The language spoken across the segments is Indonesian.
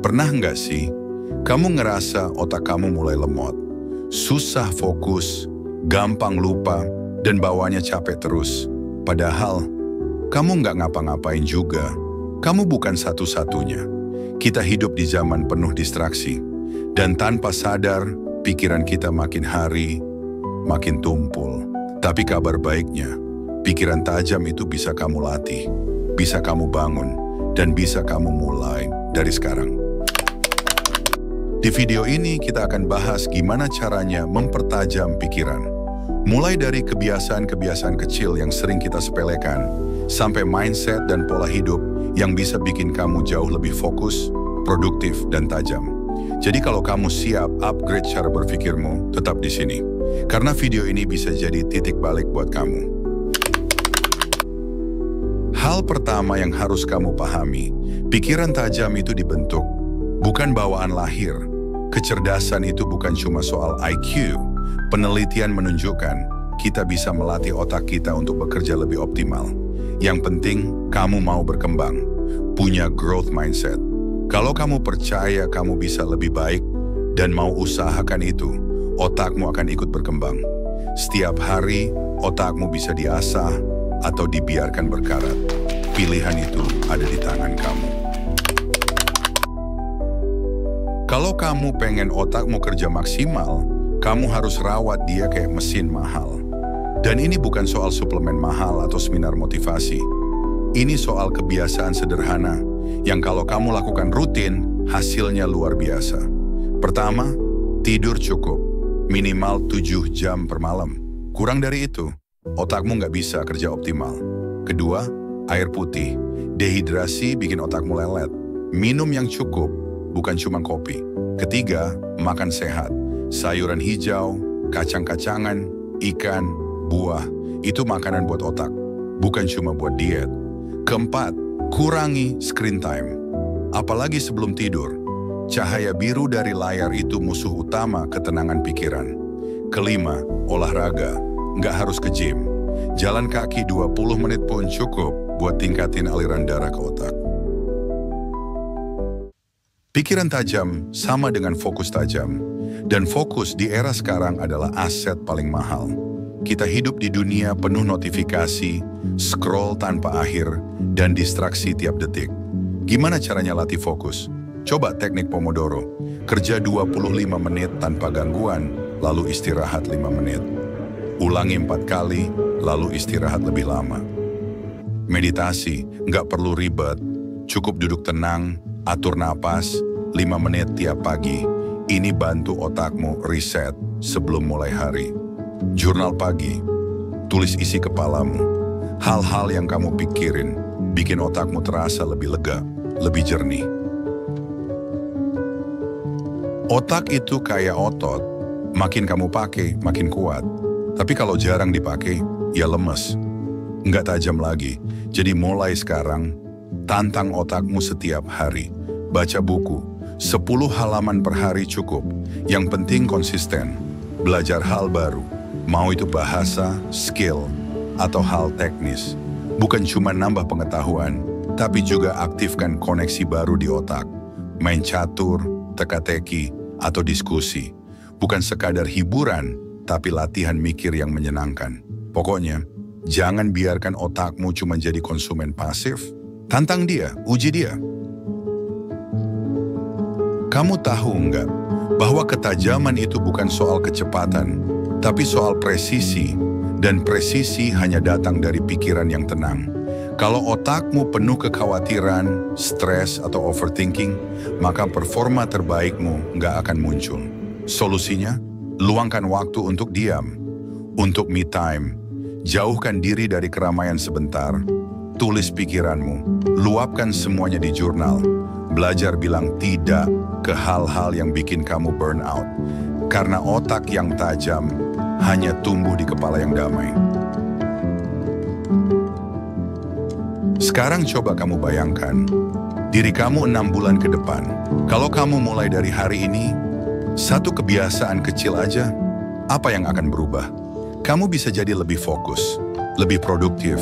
Pernah nggak sih, kamu ngerasa otak kamu mulai lemot, susah fokus, gampang lupa, dan bawaannya capek terus? Padahal, kamu nggak ngapa-ngapain juga. Kamu bukan satu-satunya. Kita hidup di zaman penuh distraksi. Dan tanpa sadar, pikiran kita makin hari, makin tumpul. Tapi kabar baiknya, pikiran tajam itu bisa kamu latih, bisa kamu bangun, dan bisa kamu mulai dari sekarang. Di video ini kita akan bahas gimana caranya mempertajam pikiran. Mulai dari kebiasaan-kebiasaan kecil yang sering kita sepelekan, sampai mindset dan pola hidup yang bisa bikin kamu jauh lebih fokus, produktif, dan tajam. Jadi kalau kamu siap upgrade cara berpikirmu, tetap di sini. Karena video ini bisa jadi titik balik buat kamu. Hal pertama yang harus kamu pahami, pikiran tajam itu dibentuk, bukan bawaan lahir. Kecerdasan itu bukan cuma soal IQ. Penelitian menunjukkan kita bisa melatih otak kita untuk bekerja lebih optimal. Yang penting, kamu mau berkembang, punya growth mindset. Kalau kamu percaya kamu bisa lebih baik dan mau usahakan itu, otakmu akan ikut berkembang. Setiap hari, otakmu bisa diasah atau dibiarkan berkarat. Pilihan itu ada di tangan kamu. Kalau kamu pengen otakmu kerja maksimal, kamu harus rawat dia kayak mesin mahal. Dan ini bukan soal suplemen mahal atau seminar motivasi. Ini soal kebiasaan sederhana yang kalau kamu lakukan rutin, hasilnya luar biasa. Pertama, tidur cukup, minimal 7 jam per malam. Kurang dari itu, otakmu nggak bisa kerja optimal. Kedua, air putih. Dehidrasi bikin otakmu lelet. Minum yang cukup, bukan cuma kopi. Ketiga, makan sehat. Sayuran hijau, kacang-kacangan, ikan, buah. Itu makanan buat otak, bukan cuma buat diet. Keempat, kurangi screen time. Apalagi sebelum tidur. Cahaya biru dari layar itu musuh utama ketenangan pikiran. Kelima, olahraga. Nggak harus ke gym. Jalan kaki 20 menit pun cukup buat tingkatin aliran darah ke otak. Pikiran tajam sama dengan fokus tajam. Dan fokus di era sekarang adalah aset paling mahal. Kita hidup di dunia penuh notifikasi, scroll tanpa akhir, dan distraksi tiap detik. Gimana caranya latih fokus? Coba teknik Pomodoro. Kerja 25 menit tanpa gangguan, lalu istirahat 5 menit. Ulangi 4 kali, lalu istirahat lebih lama. Meditasi, nggak perlu ribet. Cukup duduk tenang, atur napas, 5 menit tiap pagi. Ini bantu otakmu reset sebelum mulai hari. Jurnal pagi, tulis isi kepalamu. Hal-hal yang kamu pikirin, bikin otakmu terasa lebih lega, lebih jernih. Otak itu kayak otot, makin kamu pakai, makin kuat. Tapi kalau jarang dipakai, ya lemes. Nggak tajam lagi. Jadi mulai sekarang, tantang otakmu setiap hari. Baca buku, 10 halaman per hari cukup. Yang penting konsisten. Belajar hal baru. Mau itu bahasa, skill, atau hal teknis. Bukan cuma nambah pengetahuan, tapi juga aktifkan koneksi baru di otak. Main catur, teka-teki, atau diskusi. Bukan sekadar hiburan, tapi latihan mikir yang menyenangkan. Pokoknya, jangan biarkan otakmu cuma jadi konsumen pasif. Tantang dia, uji dia. Kamu tahu nggak bahwa ketajaman itu bukan soal kecepatan, tapi soal presisi. Dan presisi hanya datang dari pikiran yang tenang. Kalau otakmu penuh kekhawatiran, stres, atau overthinking, maka performa terbaikmu nggak akan muncul. Solusinya, luangkan waktu untuk diam, untuk me time. Jauhkan diri dari keramaian sebentar. Tulis pikiranmu, luapkan semuanya di jurnal. Belajar bilang tidak ke hal-hal yang bikin kamu burn out. Karena otak yang tajam hanya tumbuh di kepala yang damai. Sekarang coba kamu bayangkan, diri kamu 6 bulan ke depan. Kalau kamu mulai dari hari ini, satu kebiasaan kecil aja, apa yang akan berubah? Kamu bisa jadi lebih fokus, lebih produktif,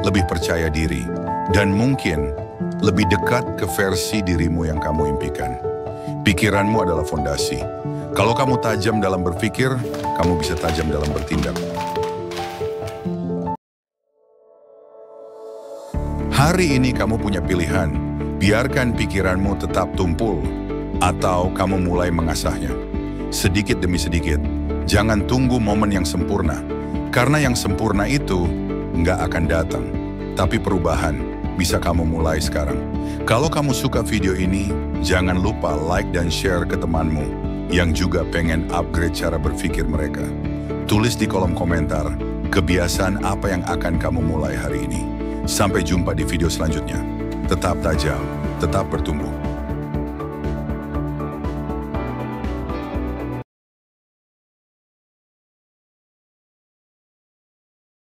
lebih percaya diri, dan mungkin lebih dekat ke versi dirimu yang kamu impikan. Pikiranmu adalah fondasi. Kalau kamu tajam dalam berpikir, kamu bisa tajam dalam bertindak. Hari ini kamu punya pilihan, biarkan pikiranmu tetap tumpul, atau kamu mulai mengasahnya. Sedikit demi sedikit, jangan tunggu momen yang sempurna, karena yang sempurna itu nggak akan datang, tapi perubahan bisa kamu mulai sekarang. Kalau kamu suka video ini, jangan lupa like dan share ke temanmu yang juga pengen upgrade cara berpikir mereka. Tulis di kolom komentar, kebiasaan apa yang akan kamu mulai hari ini. Sampai jumpa di video selanjutnya. Tetap tajam, tetap bertumbuh.